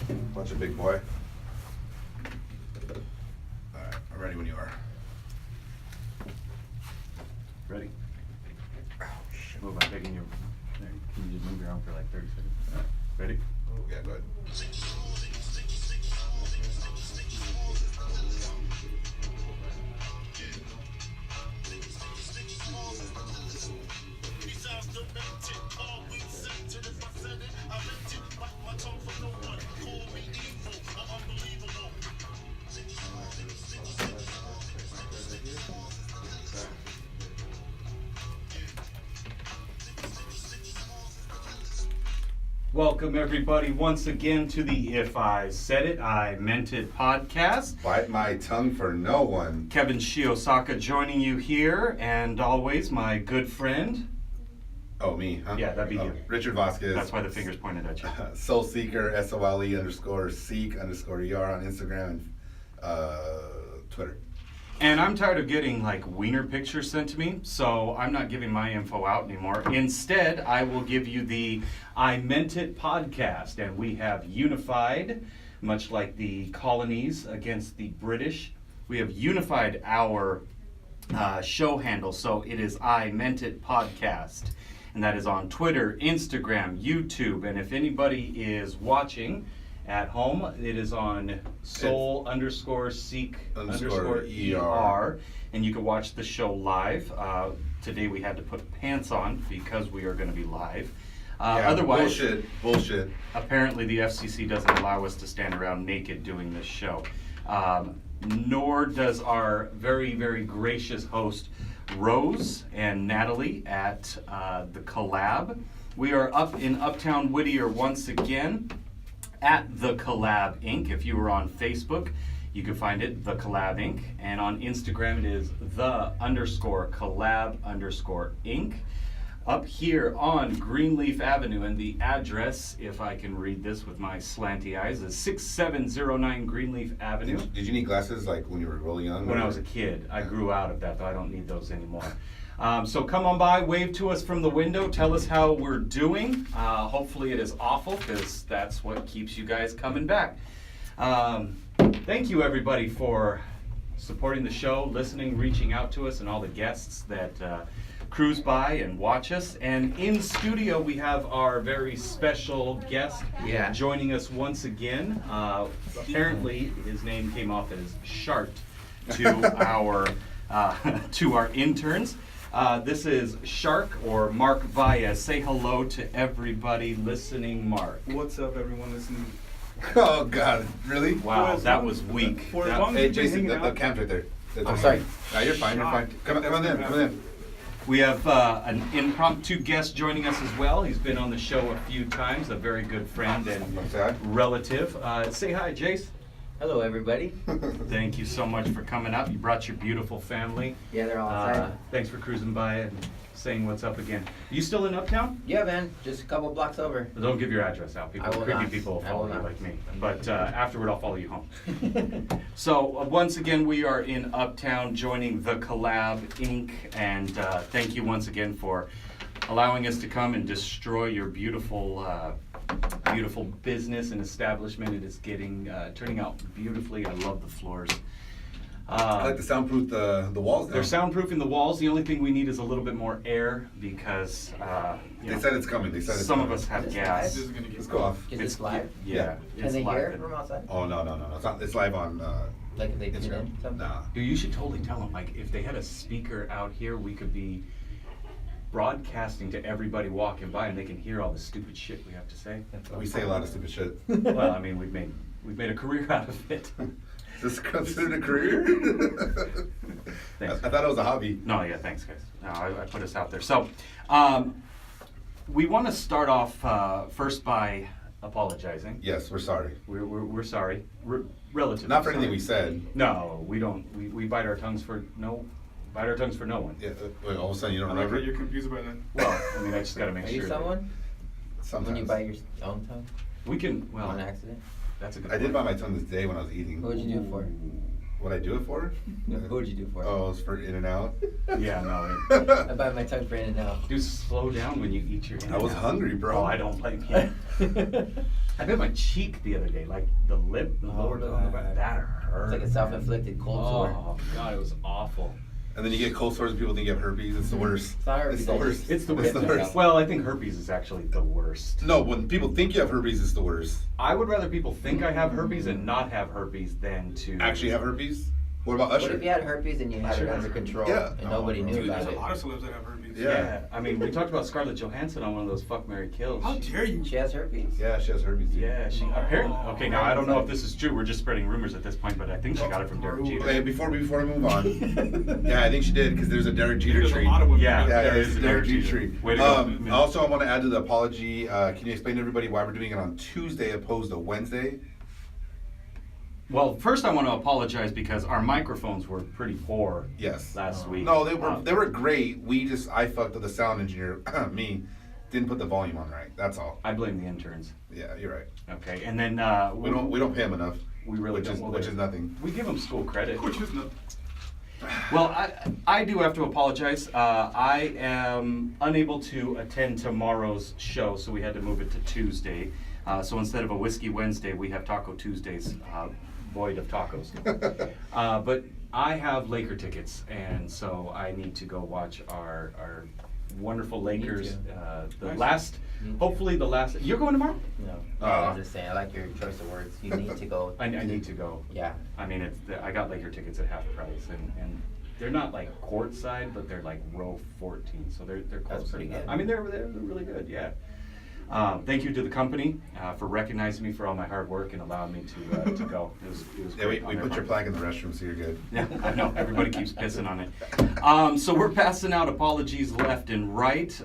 Bunch of big boy. Alright, I'm ready when you are. Ready? Oh, shit. Move, I'm begging you. There, can you just move your arm for like 30 seconds? All right. Ready? Yeah, go ahead. Welcome everybody once again to the If I Said It, I Meant It podcast. Bite my tongue for no one. Kevin Shiosaka joining you here, and always my good friend. Oh, me, huh? Yeah, that'd be you. Richard Vasquez. That's why the finger's pointed at you. Soul Seeker, SOLE_seek_ER on Instagram and Twitter. And I'm tired of getting like wiener pictures sent to me, so I'm not giving my info out anymore. Instead, I will give you the I Meant It podcast, and we have unified, much like the colonies against the British, we have unified our show handle, so it is I Meant It podcast, and that is on Twitter, Instagram, YouTube, and if anybody is watching at home, it is on soul_seek_ER, and you can watch the show live. Today we had to put pants on because we are going to be live. Otherwise, bullshit. Apparently the FCC doesn't allow us to stand around naked doing this show. Nor does our very, very gracious host, Rose and Natalie at The Collab. We are up in Uptown Whittier once again, at The Collab Inc. If you were on Facebook, you can find it, The Collab Inc. And on Instagram, it is _collab_Inc. Up here on Greenleaf Avenue, and the address, if I can read this with my slanty eyes, is 6709 Greenleaf Avenue. Did you need glasses like when you were really young? When I was a kid. I grew out of that, though I don't need those anymore. So come on by, wave to us from the window, tell us how we're doing. Hopefully it is awful, because that's what keeps you guys coming back. Thank you everybody for supporting the show, listening, reaching out to us, and all the guests that cruise by and watch us. And in studio we have our very special guest joining us once again. Apparently his name came off as Shart to our interns. This is Shark, or Mark Vaya. Say hello to everybody listening, Mark. What's up, everyone listening? Oh, God. Really? Wow, that was weak. Hey, Jayson, the cam's right there. I'm sorry. No, you're fine, you're fine. Come on in. We have an impromptu guest joining us as well. He's been on the show a few times, a very good friend and relative. Say hi, Jace. Hello, everybody. Thank you so much for coming up. You brought your beautiful family. Yeah, they're all outside. Thanks for cruising by and saying what's up again. Are you still in Uptown? Yeah, man. Just a couple blocks over. Don't give your address out. Creepy people will follow you like me. But afterward, I'll follow you home. So once again, we are in Uptown joining The Collab Inc. And thank you once again for allowing us to come and destroy your beautiful business and establishment. It is turning out beautifully. I love the floors. I like to soundproof the walls now. They're soundproofing the walls. The only thing we need is a little bit more air because they said it's coming. Some of us have gas. Let's go off. Is this live? Yeah. Can they hear it from outside? Oh, no. It's live on Like if they tune Instagram. in? Something? Nah. Dude, you should totally tell them, like, if they had a speaker out here, we could be broadcasting to everybody walking by and they can hear all the stupid shit we have to say. We say a lot of stupid shit. Well, I mean, we've made a career out of it. Is this considered a career? I thought it was a hobby. No, yeah, thanks, guys. No, I put us out there. So, we want to start off first by apologizing. Yes, we're sorry. We're sorry. Relatively. Not for anything sorry. we said. No, we don't. We bite our tongues for no one. Yeah, all of a sudden you don't I like remember. that you're confused by that. Well, I mean, I just got to make Are sure. you someone? Sometimes. When you bite your own tongue? We can. Well, On accident? that's a good. I did bite my tongue this day when I was eating. What would you do it for? What I do it for? What would you do for it? Oh, it's for In and Out. Yeah, no. I bite my tongue for In and Out. Dude, slow down when you eat your. I was hungry, bro. Oh, I don't blame you. I bit my cheek the other day, like the lip, the lower lip on the back. That hurt. It's like a self-inflicted cold sore. Oh god, it was awful. And then you get cold sores and people think you have herpes. It's the worst. It's not herpes, It's the I worst. just- It's the It's worst. the worst. Well, I think herpes is actually the worst. No, when people think you have herpes, it's the worst. I would rather people think I have herpes and not have herpes than to Actually have herpes? What about What Usher? if you had herpes and you had it Sure. under control Yeah. and nobody knew Dude, about there's a it? lot of celebs that have herpes. Yeah. I mean, we talked about Scarlett Johansson on one of those fuck, marry, kills. How dare you? She has herpes? Yeah, she has herpes. Too. Yeah, she apparently. Okay, now I don't know if this is true. We're just spreading rumors at this point, but I think she got it from Derek Hey, Jeter. before we move on, yeah, I think she did because there's a Derek Jeter There's a tree. lot of women. Yeah. Yeah, There it's is a a Derek Derek Jeter Jeter. tree. Way to go. Also, I want to add to the apology. Can you explain to everybody why we're doing it on Tuesday opposed to Wednesday? Well, first I want to apologize because our microphones were pretty poor Yes. last week. No, they were great. I fucked up the sound engineer, me, didn't put the volume on right. That's all. I blame the interns. Yeah, you're right. Okay, and then We don't pay them enough. We really which don't. is Well, which they- is nothing. We give them school credit. Which is not. Well, I do have to apologize. I am unable to attend tomorrow's show, so we had to move it to Tuesday. So instead of a Whiskey Wednesday, we have Taco Tuesdays, void of tacos. But I have Laker tickets, and so I need to go watch our wonderful Lakers. too. The Nice. last, Me too. hopefully the last. You're going tomorrow? No. I was just saying, I like your choice of words. You need to go. I need to go. Yeah. I mean, I got Laker tickets at half price, and they're not like courtside, but they're like row 14, so they're close. That's pretty enough. good. I mean, they're really good. Yeah. Thank you to the company for recognizing me for all my hard work and allowing me to go. It was Yeah, great. we on their put your part. flag in the restroom, so you're good. Yeah, I know. Everybody keeps pissing on it. So we're passing out apologies left and right.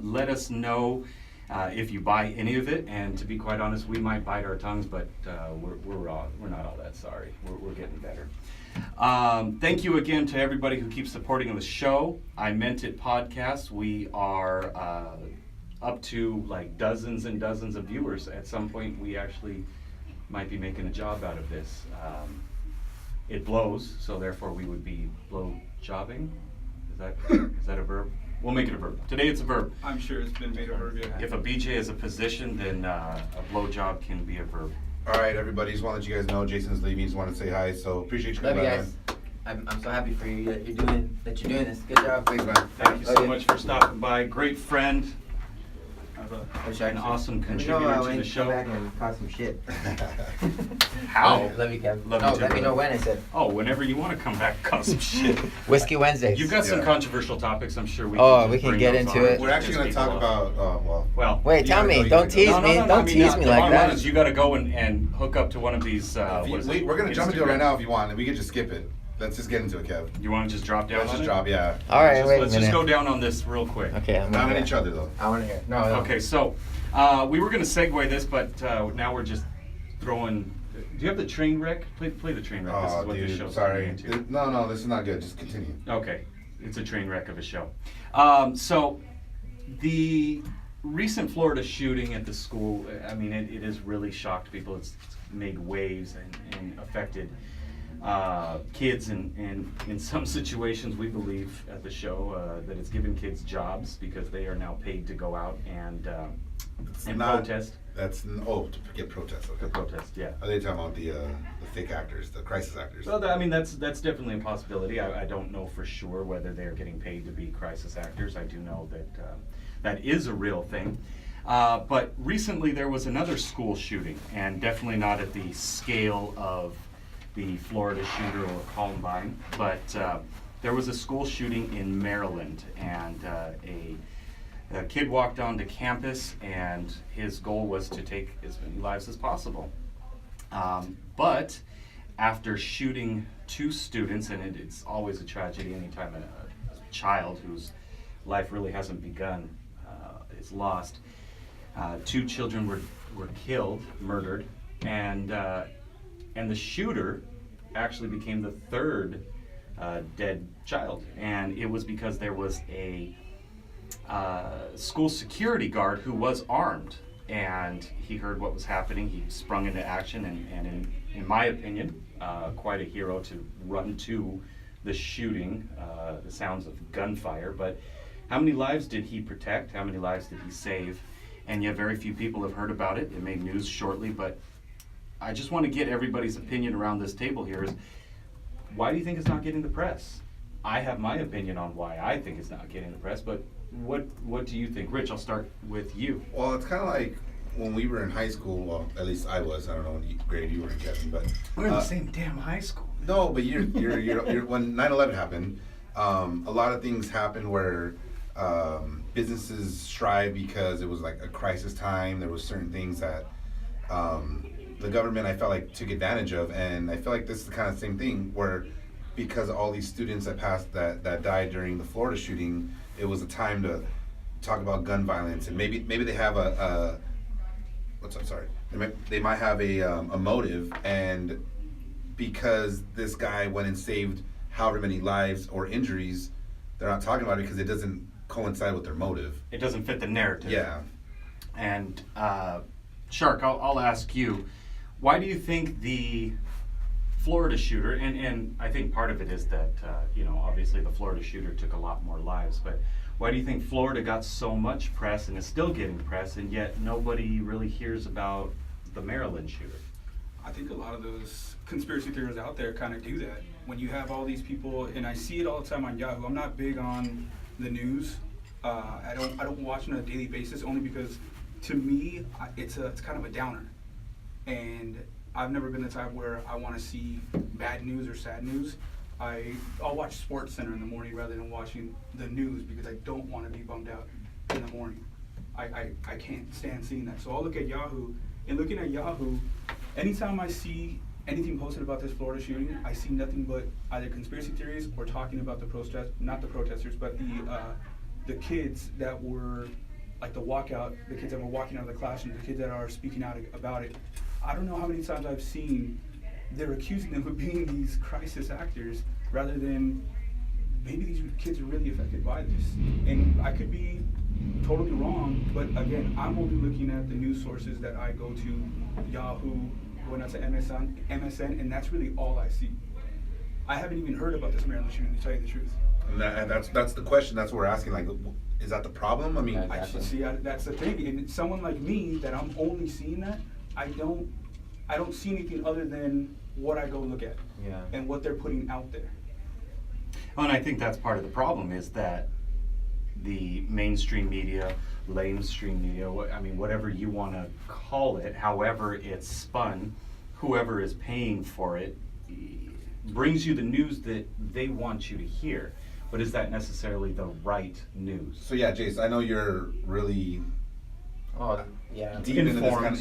Let us know if you buy any of it. And to be quite honest, we might bite our tongues, but we're not all that sorry. We're getting better. Thank you again to everybody who keeps supporting the show. I Meant It podcast. We are up to like dozens and dozens of viewers. At some point, we actually might be making a job out of this. It blows, so therefore we would be blow jobbing. Is that a verb? We'll make it a verb. Today it's a verb. I'm sure it's been made a verb, yeah. If a BJ is a position, then a blow job can be a verb. All right, everybody. Just want to let you guys know Jason's leaving. Just wanted to say hi. So appreciate you Love coming you by, guys. man. I'm so happy for you that you're doing this. Good job. Thanks, man. Thank you so Okay. much for stopping by. Great friend, an awesome Let me contributor know to when the you come back show. and cause some shit. How? Love you, Kev. Love no, you too, let me brother. know when I said. Oh, whenever you want to come back, cause some shit. Whiskey Wednesdays. You've got some Yeah. controversial topics. I'm sure we. Oh, just we can bring get those into on. it. We're actually going to Piss talk people off. about. Well, Wait, you tell gotta me. go, you Don't gotta tease go. me. Don't tease me the like bottom line that. is you got to go and hook up to one of these. If you- what is it? we're going to jump into it Instagram. right now if you want, and we can just skip it. Let's just get into it, Kev. You want to just drop down? Let's on just it? drop, yeah. All right, wait a Let's minute. just go down on this real quick. Okay, I'm Not gonna on each other, though. I want to hear. No. Okay, so we were going to segue this, but now we're just throwing. Do you have the train wreck? Play the train wreck. This is Oh, what this dude, show's sorry. turning into. No, this is not good. Just continue. Okay, it's a train wreck of a show. So the recent Florida shooting at the school, I mean, it has really shocked people. It's made waves and affected kids, and in some situations we believe at the show that it's given kids jobs because they are now paid to go out and protest. That's to forget protest. The Okay. protest, yeah. Are they talking about the fake actors, the crisis actors? Well, I mean, that's definitely a possibility. I don't know for sure whether they're getting paid to be crisis actors. I do know that that is a real thing. But recently there was another school shooting, and definitely not at the scale of the Florida shooter or Columbine, but there was a school shooting in Maryland, and a kid walked onto campus, and his goal was to take as many lives as possible. But after shooting two students, and it's always a tragedy anytime a child whose life really hasn't begun is lost, two children were killed, murdered, and the shooter actually became the third dead child, and it was because there was a school security guard who was armed, and he heard what was happening. He sprung into action, and in my opinion, quite a hero to run to the shooting, the sounds of gunfire. But how many lives did he protect? How many lives did he save? And yet very few people have heard about it. It made news shortly, but I just want to get everybody's opinion around this table here is, why do you think it's not getting the press? I have my opinion on why I think it's not getting the press, but what do you think? Rich, I'll start with you. Well, it's kind of like when we were in high school. Well, at least I was. I don't know what grade you were in, Kevin, but We're in the same damn high school. no. But you're when 9/11 happened, a lot of things happened where businesses strive because it was like a crisis time. There was certain things that the government, I felt like, took advantage of, and I feel like this is the kind of same thing where, because of all these students that died during the Florida shooting, it was a time to talk about gun violence, and maybe they have they might have a motive, and because this guy went and saved however many lives or injuries, they're not talking about it because it doesn't coincide with their motive. It doesn't fit the narrative. Yeah. And Shark, I'll ask you, why do you think the Florida shooter, and I think part of it is that, obviously the Florida shooter took a lot more lives, but why do you think Florida got so much press and is still getting press, and yet nobody really hears about the Maryland shooter? I think a lot of those conspiracy theories out there kind of do that. When you have all these people, and I see it all the time on Yahoo. I'm not big on the news. I don't watch it on a daily basis, only because to me it's kind of a downer, and I've never been the type where I want to see bad news or sad news. I'll watch Sports Center in the morning rather than watching the news, because I don't want to be bummed out in the morning. I can't stand seeing that. So I'll look at Yahoo, and looking at Yahoo, anytime I see anything posted about this Florida shooting, I see nothing but either conspiracy theories or talking about not the protesters, but the kids that were, like the walkout, the kids that were walking out of the classroom, the kids that are speaking out about it. I don't know how many times I've seen they're accusing them of being these crisis actors, rather than maybe these kids are really affected by this. And I could be totally wrong, but again, I'm only looking at the news sources that I go to, Yahoo, going out to MSN, and that's really all I see. I haven't even heard about this Maryland shooting, to tell you the truth. And that's the question. That's what we're asking. Like, is that the problem? I mean, Yeah, I exactly. see, that's the thing. And someone like me, that I'm only seeing that, I don't see anything other than what I go look at, Yeah. and what they're putting out there. Well, and I think that's part of the problem, is that the mainstream media, lamestream media, whatever you want to call it, however it's spun, whoever is paying for it, brings you the news that they want you to hear. But is that necessarily the right news? so yeah, Jason, I know you're really Oh, yeah. deep into this Informed.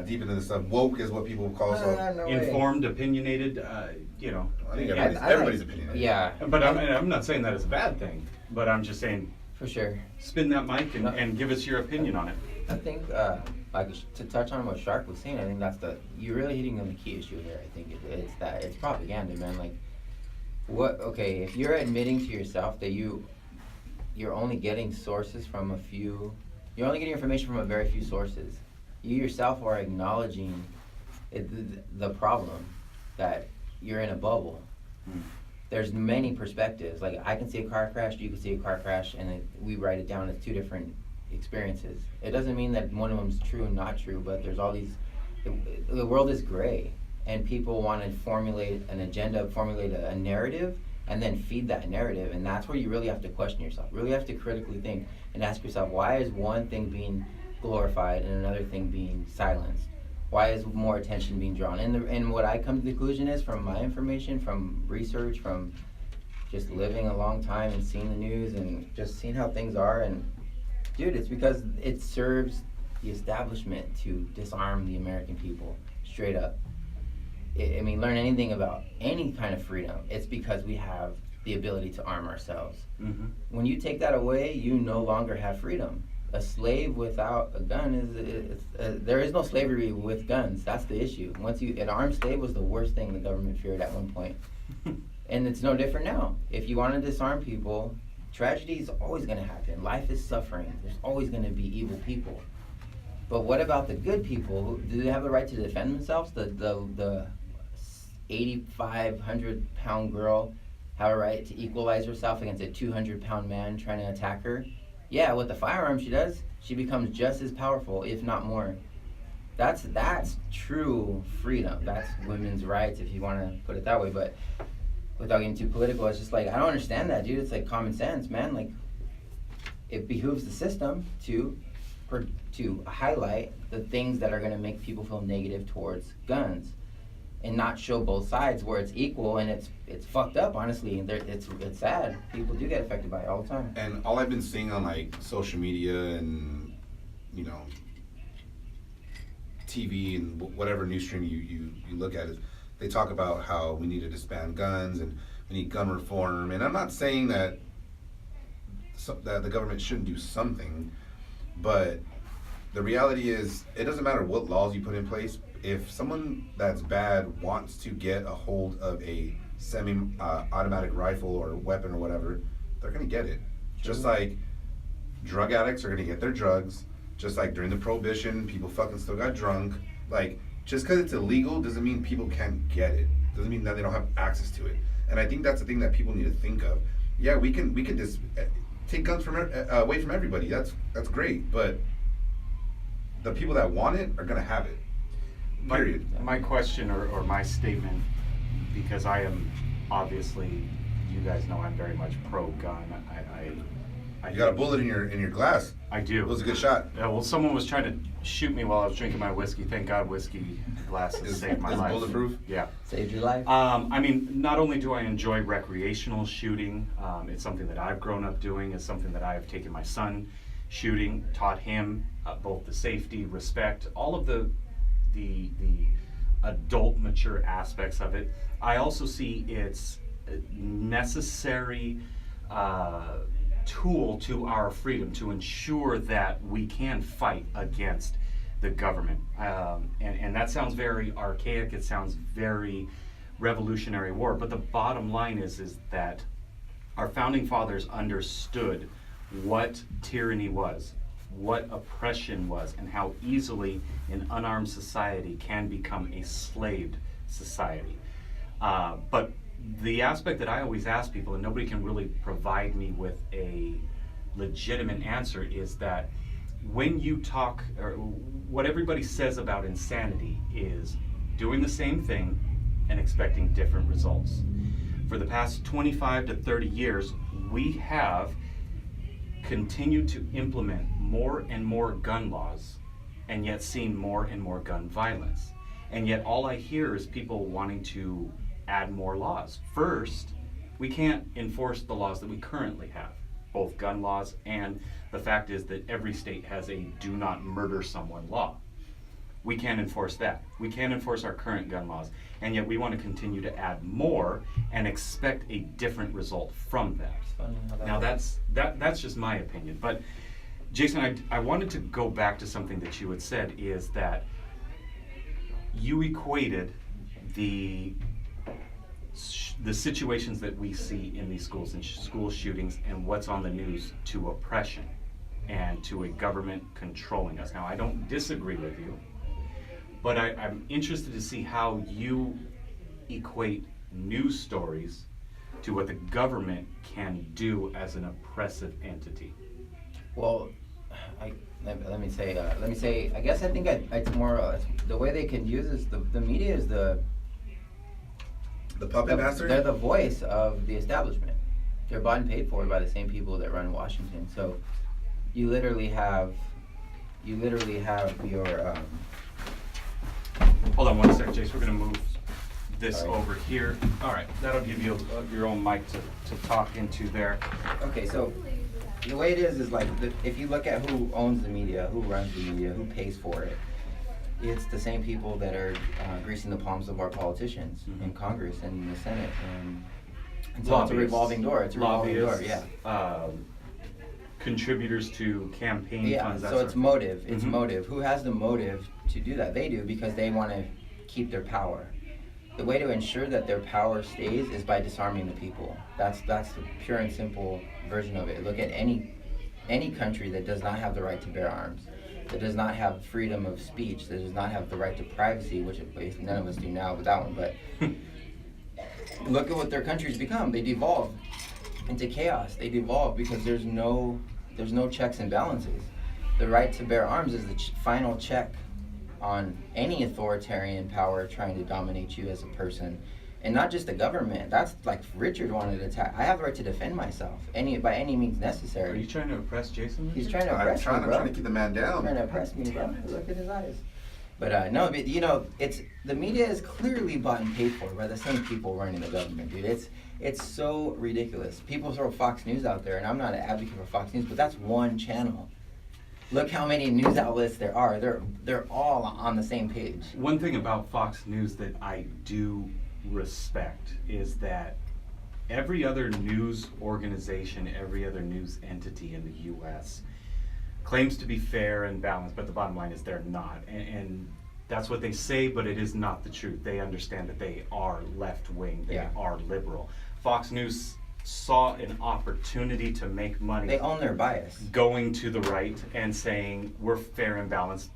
deep into this stuff. Woke is what people call so. No way. Informed, opinionated, I think Yeah, everybody's opinion. Yeah. But I'm not saying that is a bad thing, but I'm just saying, For sure. spin that mic and give us your opinion on it. I think, to touch on what Shark was saying, I think you're really hitting on the key issue here. I think it's propaganda, man. Like, if you're admitting to yourself that you're only getting sources from you're only getting information from a very few sources. You yourself are acknowledging the problem, that you're in a bubble. There's many perspectives. Like, I can see a car crash, you can see a car crash, and we write it down as two different experiences. It doesn't mean that one of them's true and not true, but there's all these. The world is gray, and people want to formulate an agenda, formulate a narrative, and then feed that narrative. And that's where you really have to question yourself. Really have to critically think and ask yourself, why is one thing being glorified and another thing being silenced? Why is more attention being drawn? And what I come to the conclusion is, from my information, from research, from just living a long time and seeing the news and just seeing how things are, and dude, it's because it serves the establishment to disarm the American people, straight up. Learn anything about any kind of freedom, it's because we have the ability to arm ourselves. Mm-hmm. When you take that away, you no longer have freedom. A slave without a gun there is no slavery with guns. That's the issue. An armed slave was the worst thing the government feared at one point. And it's no different now. If you want to disarm people, tragedy is always going to happen. Life is suffering. There's always going to be evil people. But what about the good people? Do they have the right to defend themselves? The 8,500-pound girl have a right to equalize herself against a 200-pound man trying to attack her? Yeah, with the firearm she does. She becomes just as powerful, if not more. That's true freedom. That's women's rights, if you want to put it that way. But without getting too political, it's just like, I don't understand that, dude. It's like common sense, man. Like, it behooves the system to highlight the things that are going to make people feel negative towards guns, and not show both sides where it's equal. And it's fucked up, honestly. It's sad. People do get affected by it all the time. And all I've been seeing on like social media and, you know, TV and whatever news stream you look at, is they talk about how we need to disband guns and we need gun reform. And I'm not saying that that the government shouldn't do something, but the reality is it doesn't matter what laws you put in place. If someone that's bad wants to get a hold of a semi-automatic rifle or weapon or whatever, they're gonna get it. Just like drug addicts are gonna get their drugs. Just like during the Prohibition, people fucking still got drunk. Like, just because it's illegal doesn't mean people can't get it. Doesn't mean that they don't have access to it. And I think that's the thing that people need to think of. Yeah, we can just take guns from away from everybody. That's great, but the people that want it are gonna have it. Period. My question or my statement, because I am obviously, you guys know I'm very much pro-gun. You got a bullet in your glass. I do. It was a good shot. Yeah, well, someone was trying to shoot me while I was drinking my whiskey. Thank God whiskey glasses saved my life. Bulletproof? Yeah. Saved your life? I mean, not only do I enjoy recreational shooting, it's something that I've grown up doing. It's something that I have taken my son shooting, taught him both the safety, respect, all of the adult mature aspects of it. I also see its necessary tool to our freedom to ensure that we can fight against the government. And that sounds very archaic, it sounds very Revolutionary War, but the bottom line is that our founding fathers understood what tyranny was, what oppression was, and how easily an unarmed society can become a slaved society. But the aspect that I always ask people, and nobody can really provide me with a legitimate answer, is that when you talk, or what everybody says about insanity is doing the same thing and expecting different results. For the past 25 to 30 years, we have continued to implement more and more gun laws, and yet seen more and more gun violence. And yet all I hear is people wanting to add more laws. First, we can't enforce the laws that we currently have, both gun laws, and the fact is that every state has a do not murder someone law. We can't enforce that. We can't enforce our current gun laws, and yet we want to continue to add more and expect a different result from that. Now that's just my opinion, but Jayson, I wanted to go back to something that you had said, is that you equated the situations that we see in these schools and school shootings and what's on the news to oppression and to a government controlling us. Now, I don't disagree with you, but I'm interested to see how you equate news stories to what the government can do as an oppressive entity. Well, let me say. I guess I think it's more the way they can use is the media is the puppet master. They're the voice of the establishment. They're bought and paid for by the same people that run Washington. So you literally have your. Hold on one sec, Jace. We're gonna move this All right. over here. All right, that'll give you your own mic to talk into there. Okay, so the way it is like if you look at who owns the media, who runs the media, who pays for it, it's the same people that are greasing the palms of our politicians in Congress and in the Senate. And so it's a revolving door. It's a revolving door, yeah. Contributors to campaign funds. So it's motive. It's motive. Who has the motive to do that? They do, because they want to keep their power. The way to ensure that their power stays is by disarming the people. That's the pure and simple version of it. Look at any country that does not have the right to bear arms. that does not have freedom of speech, that does not have the right to privacy, which at least none of us do now with that one, but look at what their countries become. They devolve into chaos. They devolve because there's no checks and balances. The right to bear arms is the final check on any authoritarian power trying to dominate you as a person. And not just the government. That's like Richard wanted to attack. I have the right to defend myself by any means necessary. Are you trying to oppress Jason? He's trying to oppress me, bro. I'm trying to keep the man down. Trying to oppress me, bro. Look at his eyes. But no, but you know, the media is clearly bought and paid for by the same people running the government, dude. It's so ridiculous. People throw Fox News out there, and I'm not an advocate for Fox News, but that's one channel. Look how many news outlets there are. They're all on the same page. One thing about Fox News that I do respect is that every other news organization, every other news entity in the U.S. claims to be fair and balanced, but the bottom line is they're not. And that's what they say, but it is not the truth. They understand that they are left-wing, they are liberal. Fox News saw an opportunity to make money. They own their bias. Going to the right and saying we're fair and balanced,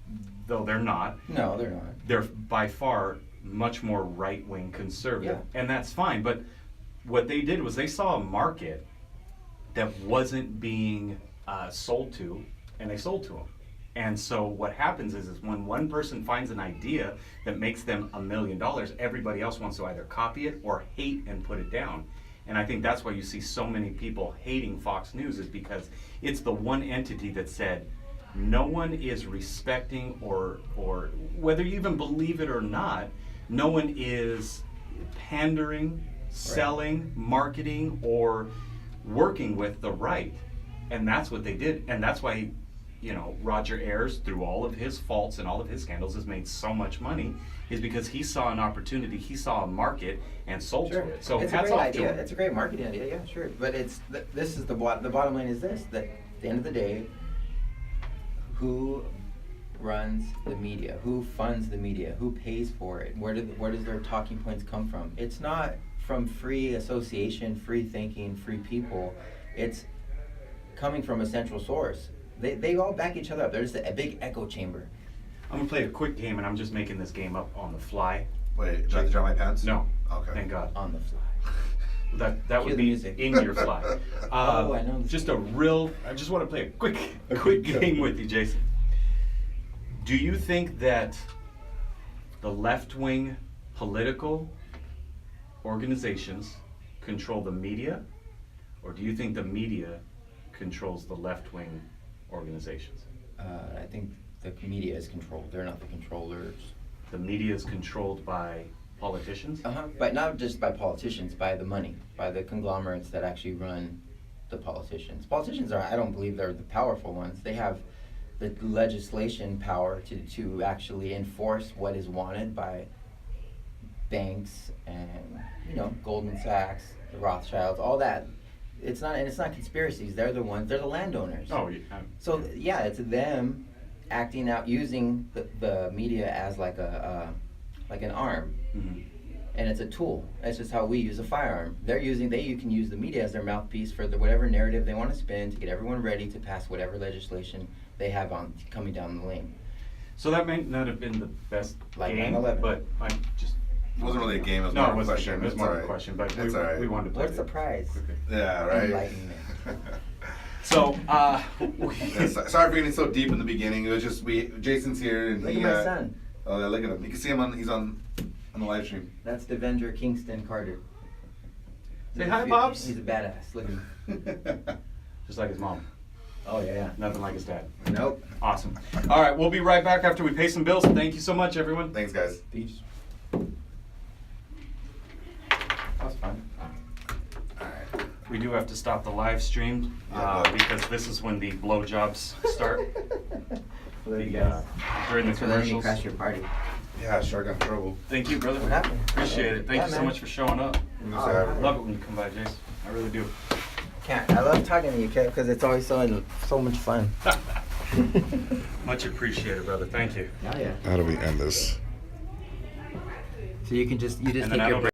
though they're not. No, they're not. They're by far much more right-wing conservative, and that's fine. But what they did was they saw a market that wasn't being sold to, and they sold to them. And so what happens is when one person finds an idea that makes them $1 million, everybody else wants to either copy it or hate and put it down. And I think that's why you see so many people hating Fox News, is because it's the one entity that said, no one is respecting or whether you even believe it or not, no one is pandering, selling, marketing, or working with the right. And that's what they did. And that's why, you know, Roger Ayers, through all of his faults and all of his scandals, has made so much money, is because he saw an opportunity, he saw a market, and sold to it. So it's a hats great off idea. to him. It's a great marketing idea, yeah, sure. But this is the bottom line is this, that at the end of the day, who runs the media? Who funds the media? Who pays for it? Where does their talking points come from? It's not from free association, free thinking, free people. It's coming from a central source. They all back each other up. There's a big echo chamber. I'm gonna play a quick game, and I'm just making this game up on the fly. Wait, do I have to drop my pants? No. Okay. Thank God. On the fly. That Cue would the be music. in your fly. Oh, I know. Just I just want to play a quick game with you, Jason. Do you think that the left-wing political organizations control the media, or do you think the media controls the left-wing organizations? I think the media is controlled. They're not the controllers. The media is controlled by politicians? But not just by politicians, by the money, by the conglomerates that actually run the politicians. Politicians I don't believe they're the powerful ones. They have the legislation power to actually enforce what is wanted by banks and, you know, Goldman Sachs, the Rothschilds, all that. It's not conspiracies. They're the landowners. Oh, yeah. So yeah, it's them acting out, using the media as like an arm, and it's a tool. That's just how we use a firearm. You can use the media as their mouthpiece for whatever narrative they want to spin to get everyone ready to pass whatever legislation they have coming down the lane. So that may not have been the best Like game, 9/11. but I just... It wasn't really a game, it was No, more it of a wasn't a question. game. It was It's more of a alright. question, but It's alright. we wanted to play What's the it prize? quickly. Yeah, right. Enlightenment. So, Yeah, sorry for getting so deep in the beginning. It was just Jason's here and Look he. at my son. Oh, yeah, look at him. You can see him he's on the live stream. That's Devendra Kingston Carter. Say hi, Pops. He's a badass. Look at him. just like his mom. Oh yeah. Nothing like his dad. Nope. Awesome. All right, we'll be right back after we pay some bills. Thank you so much, everyone. Thanks, guys. Peace. That's fun. We do have to stop the live stream because this is when the blowjobs start. During the Thanks for letting me commercials. crash your party. Yeah, Shark got in trouble. Thank you, brother. What happened? Appreciate it. Thank Yeah, you so man. much for showing up. Oh, Love it when you come by, Jason. I really do. Can't. I love talking to you, Kev, because it's always so much fun. Much appreciated, brother. Thank you. Oh yeah. How do we end this? So you just And then take I your don't break.